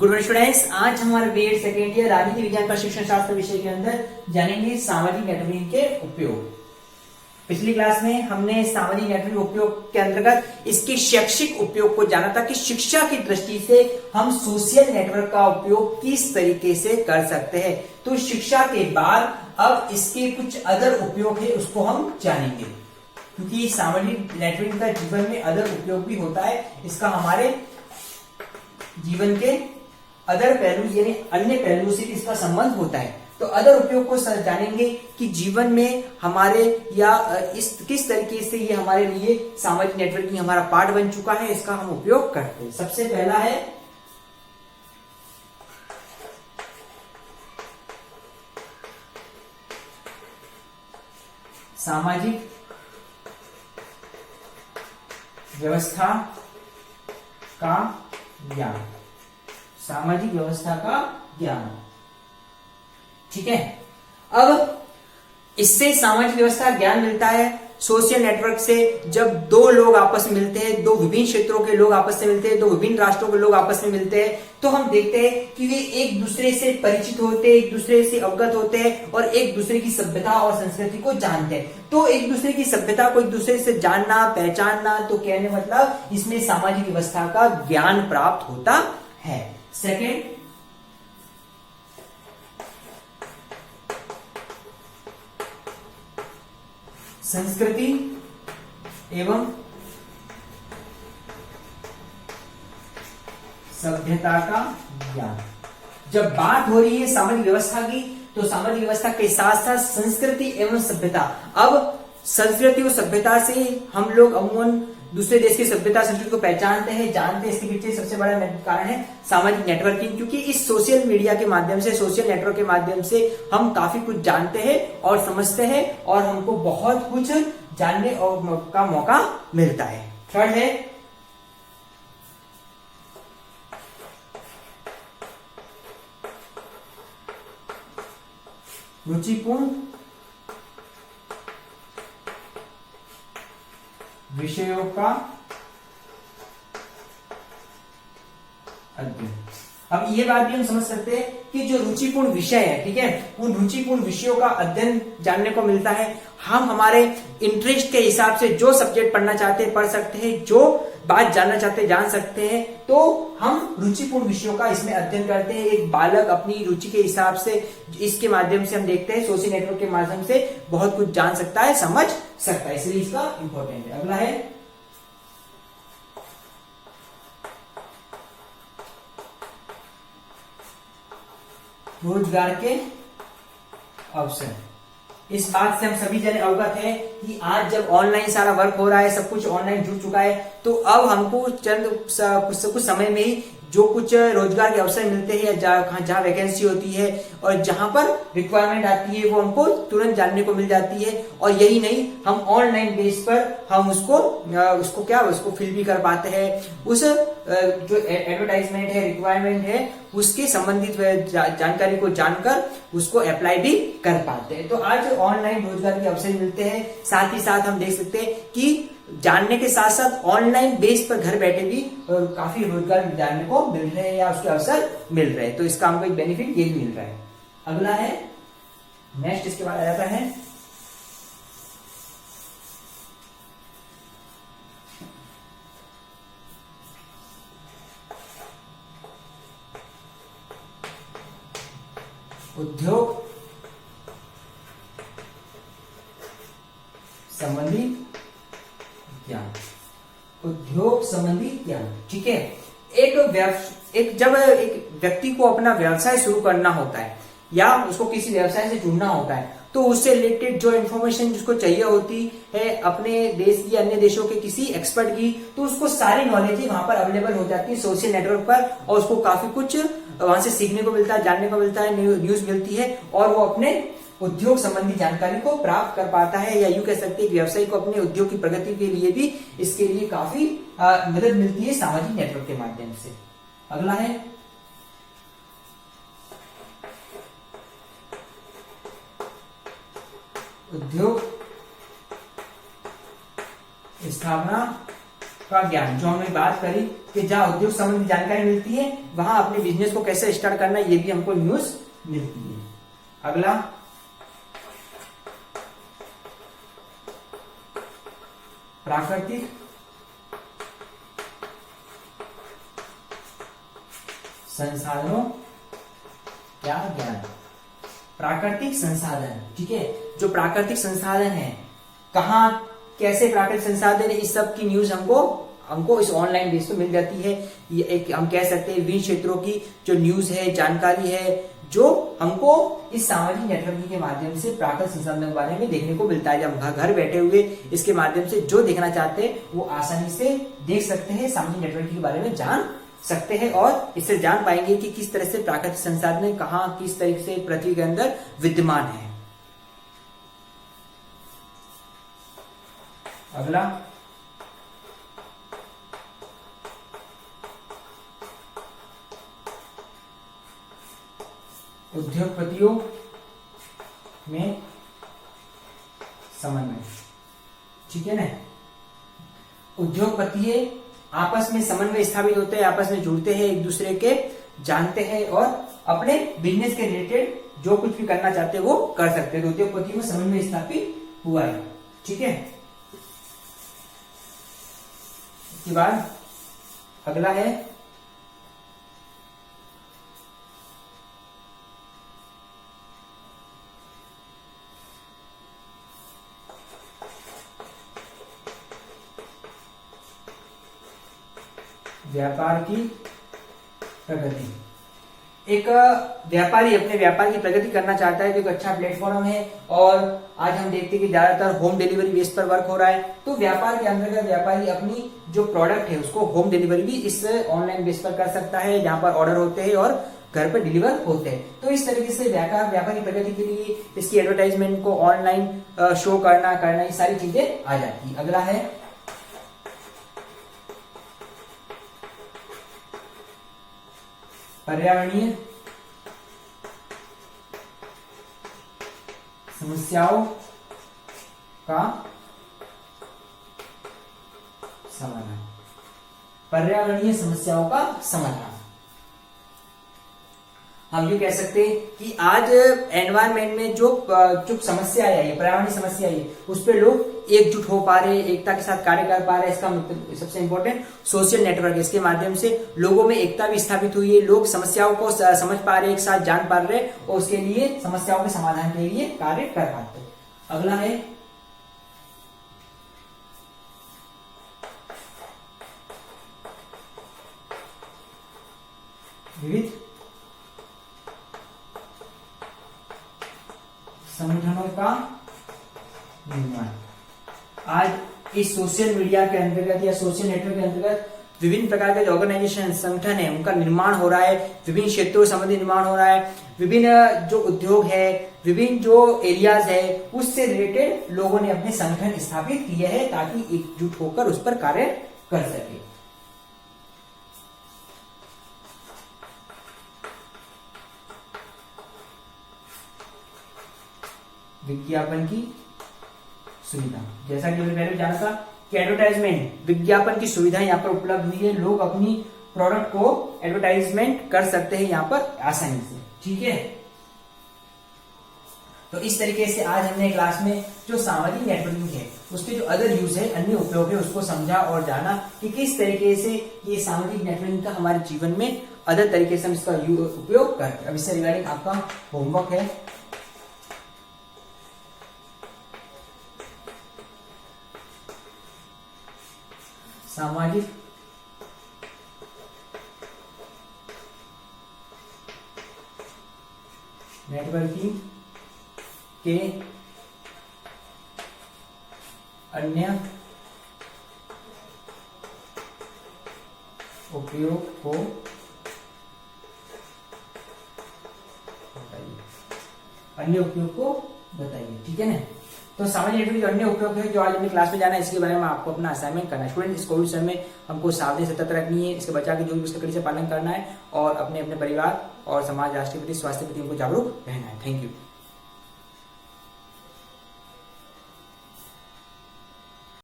Good morning students. आज हमारे BEd second year राजनीति विज्ञान का शिक्षण शास्त्र विषय के अंदर जानेंगे सामाजिक नेटवर्किंग के उपयोग। पिछली क्लास में हमने सामाजिक नेटवर्किंग उपयोग के अंतर्गत इसके शैक्षिक उपयोग को जाना था कि शिक्षा की दृष्टि से हम सोशल नेटवर्क का उपयोग किस तरीके से कर सकते हैं। तो शिक्षा के बाद अब इसके कुछ अदर उपयोग है उसको हम जानेंगे, क्योंकि सामाजिक नेटवर्किंग का जीवन में अदर उपयोग भी होता है। इसका हमारे जीवन के अदर पहलू यानी अन्य पहलू से इसका संबंध होता है। तो अदर उपयोग को जानेंगे कि जीवन में हमारे या इस किस तरीके से ये हमारे लिए सामाजिक नेटवर्किंग हमारा पार्ट बन चुका है, इसका हम उपयोग करते हैं। सबसे पहला है सामाजिक व्यवस्था का ज्ञान। सामाजिक व्यवस्था का ज्ञान, ठीक है। अब इससे सामाजिक व्यवस्था का ज्ञान मिलता है सोशल नेटवर्क से। जब दो लोग आपस में मिलते हैं, दो विभिन्न क्षेत्रों के लोग आपस में मिलते हैं, दो विभिन्न राष्ट्रों के लोग आपस में मिलते हैं, तो हम देखते हैं कि वे एक दूसरे से परिचित होते हैं, एक दूसरे से अवगत होते हैं और एक दूसरे की सभ्यता और संस्कृति को जानते हैं। तो एक दूसरे की सभ्यता को एक दूसरे से जानना, पहचानना, तो कहने मतलब इसमें सामाजिक व्यवस्था का ज्ञान प्राप्त होता है। सेकेंड, संस्कृति एवं सभ्यता का ज्ञान। जब बात हो रही है सामाजिक व्यवस्था की, तो सामाजिक व्यवस्था के साथ साथ संस्कृति एवं सभ्यता। अब संस्कृति और सभ्यता से हम लोग अमूमन दूसरे देश की सभ्यता संस्कृति को पहचानते हैं, जानते हैं। इसके पीछे सबसे बड़ा कारण है सामाजिक नेटवर्किंग, क्योंकि इस सोशल मीडिया के माध्यम से, सोशल नेटवर्क के माध्यम से हम काफी कुछ जानते हैं और समझते हैं और हमको बहुत कुछ जानने और का मौका मिलता है। थर्ड है रुचिपूर्ण विषयों का अध्ययन। अब ये बात भी हम समझ सकते हैं कि जो रुचिपूर्ण विषय है, ठीक है, उन रुचिपूर्ण विषयों का अध्ययन जानने को मिलता है। हम हमारे इंटरेस्ट के हिसाब से जो सब्जेक्ट पढ़ना चाहते हैं पढ़ सकते हैं, जो बात जानना चाहते हैं जान सकते हैं। तो हम रुचिपूर्ण विषयों का इसमें अध्ययन करते हैं। एक बालक अपनी रुचि के हिसाब से इसके माध्यम से हम देखते हैं सोशल नेटवर्क के माध्यम से बहुत कुछ जान सकता है, समझ सकता है, इसलिए इसका इंपॉर्टेंट है। अगला है रोजगार के अवसर। इस बात से हम सभी जने अवगत हैं कि आज जब ऑनलाइन सारा वर्क हो रहा है, सब कुछ ऑनलाइन जुड़ चुका है, तो अब हमको कुछ समय में ही जो कुछ रोजगार के अवसर मिलते हैं, जहाँ वैकेंसी होती है और जहां पर रिक्वायरमेंट आती है, वो हमको तुरंत जानने को मिल जाती है। और यही नहीं, हम ऑनलाइन बेस पर हम उसको फिल भी कर पाते हैं। उस जो एडवर्टाइजमेंट है, रिक्वायरमेंट है, उसके संबंधित जानकारी को जानकर उसको अप्लाई भी कर पाते हैं। तो आज ऑनलाइन रोजगार के अवसर मिलते हैं। साथ ही साथ हम देख सकते हैं कि जानने के साथ साथ ऑनलाइन बेस पर घर बैठे भी काफी रोजगार जानने को मिल रहे हैं या उसके अवसर मिल रहे हैं। तो इसका हमको एक बेनिफिट ये भी मिल रहा है। अगला है नेक्स्ट, इसके बाद आ जाता है उद्योग संबंधी ज्ञान। उद्योग संबंधी ज्ञान, ठीक है। जब एक व्यक्ति को अपना व्यवसाय शुरू करना होता है या उसको किसी व्यवसाय से जुड़ना होता है, तो उससे रिलेटेड जो इन्फॉर्मेशन जिसको चाहिए होती है अपने देश की, अन्य देशों के किसी एक्सपर्ट की, तो उसको सारी नॉलेज ही वहां पर अवेलेबल हो जाती है सोशल नेटवर्क पर, और उसको काफी कुछ वहां से सीखने को मिलता है, जानने को मिलता है, न्यूज मिलती है, और वो अपने उद्योग संबंधी जानकारी को प्राप्त कर पाता है। या यूं कह सकते हैं व्यवसायी को अपने उद्योग की प्रगति के लिए भी इसके लिए काफी मदद मिलती है सामाजिक नेटवर्क के माध्यम से। अगला है उद्योग स्थापना का ज्ञान, जो हमने बात करी कि जहाँ उद्योग संबंधी जानकारी मिलती है वहां अपने बिजनेस को कैसे स्टार्ट करना है ये भी हमको न्यूज मिलती है। अगला प्राकृतिक संसाधनों क्या ज्ञान, प्राकृतिक संसाधन, ठीक है, जो प्राकृतिक संसाधन है कहाँ कैसे प्राकृतिक संसाधन है, इस सब की न्यूज हमको इस ऑनलाइन बेस पे मिल जाती है। ये एक हम कह सकते हैं विभिन्न क्षेत्रों की जो न्यूज है, जानकारी है, जो हमको इस सामाजिक नेटवर्किंग के माध्यम से प्राकृतिक संसाधनों के बारे में देखने को मिलता है। जब हम घर बैठे हुए इसके माध्यम से जो देखना चाहते हैं वो आसानी से देख सकते हैं, सामाजिक नेटवर्किंग के बारे में जान सकते हैं और इससे जान पाएंगे कि किस तरह से प्राकृतिक संसाधन कहाँ किस तरीके से पृथ्वी के अंदर विद्यमान है। अगला उद्योगपतियों में समन्वय, ठीक है ना। उद्योगपति आपस में समन्वय स्थापित होते हैं, आपस में जुड़ते हैं, एक दूसरे के जानते हैं और अपने बिजनेस के रिलेटेड जो कुछ भी करना चाहते हैं वो कर सकते हैं। तो उद्योगपतियों में समन्वय स्थापित हुआ है, ठीक है। इसके बाद अगला है व्यापार की प्रगति। एक व्यापारी अपने व्यापार की प्रगति करना चाहता है तो एक अच्छा प्लेटफॉर्म है और आज हम देखते हैं कि ज्यादातर होम डिलीवरी बेस पर वर्क हो रहा है। तो व्यापार के अंतर्गत व्यापारी अपनी जो प्रोडक्ट है उसको होम डिलीवरी भी इस ऑनलाइन बेस पर कर सकता है, जहां पर ऑर्डर होते हैं और घर पर डिलीवर होते हैं। तो इस तरीके से व्यापारी प्रगति के लिए इसकी एडवर्टाइजमेंट को ऑनलाइन शो करना ये सारी चीजें आ जाती है। अगला है पर्यावरणीय समस्याओं का समाधान, पर्यावरणीय समस्याओं का समाधान। हम ये कह सकते हैं कि आज एनवायरमेंट में जो समस्या आई है, पर्यावरणीय समस्या आई है, उस पर लोग एकजुट हो पा रहे हैं, एकता के साथ कार्य कर पा रहे हैं। इसका मतलब सबसे इंपॉर्टेंट सोशल नेटवर्क, इसके माध्यम से लोगों में एकता भी स्थापित हुई है, लोग समस्याओं को समझ पा रहे हैं, एक साथ जान पा रहे हैं और उसके लिए समस्याओं के समाधान के लिए कार्य कर पाते हैं। अगला है विविध संगठनों का निर्माण। आज इस सोशल मीडिया के अंतर्गत या सोशल नेटवर्क के अंतर्गत विभिन्न प्रकार के जो ऑर्गेनाइजेशन संगठन है उनका निर्माण हो रहा है, विभिन्न क्षेत्रों संबंधी निर्माण हो रहा है, विभिन्न जो उद्योग है, विभिन्न जो एरियाज है उससे रिलेटेड लोगों ने अपने संगठन स्थापित किए हैं ताकि एकजुट होकर उस पर कार्य कर सके। विज्ञापन की सुविधा, जैसा कि हमने पहले जाना था कि एडवर्टाइजमेंट विज्ञापन की सुविधा यहाँ पर उपलब्ध हुई है, लोग अपनी प्रोडक्ट को एडवर्टाइजमेंट कर सकते हैं यहाँ पर आसानी से, ठीक है। तो इस तरीके से आज हमने क्लास में जो सामाजिक नेटवर्किंग है उसके जो अदर यूज है, अन्य उपयोग है, उसको समझा और जाना कि किस तरीके से ये सामाजिक नेटवर्किंग का हमारे जीवन में अदर तरीके से हम इसका उपयोग करते हैं। अब इससे रिगार्डिंग आपका होमवर्क है, सामाजिक नेटवर्किंग के अन्य उपयोग को बताइए, अन्य उपयोग को बताइए, ठीक है ना। तो सामाजिक नेटवर्क जो अन्य उपयोग है जो आज हमने क्लास में जाना है इसके बारे में आपको अपना असाइनमेंट करना है। स्टूडेंट इस कोविड समय में हमको सावधानी सतर्क रखनी है, इसके बचाव की जो भी उसका कड़ी से पालन करना है और अपने अपने परिवार और समाज राष्ट्र के प्रति स्वास्थ्य के प्रति हमको जागरूक रहना है। Thank you.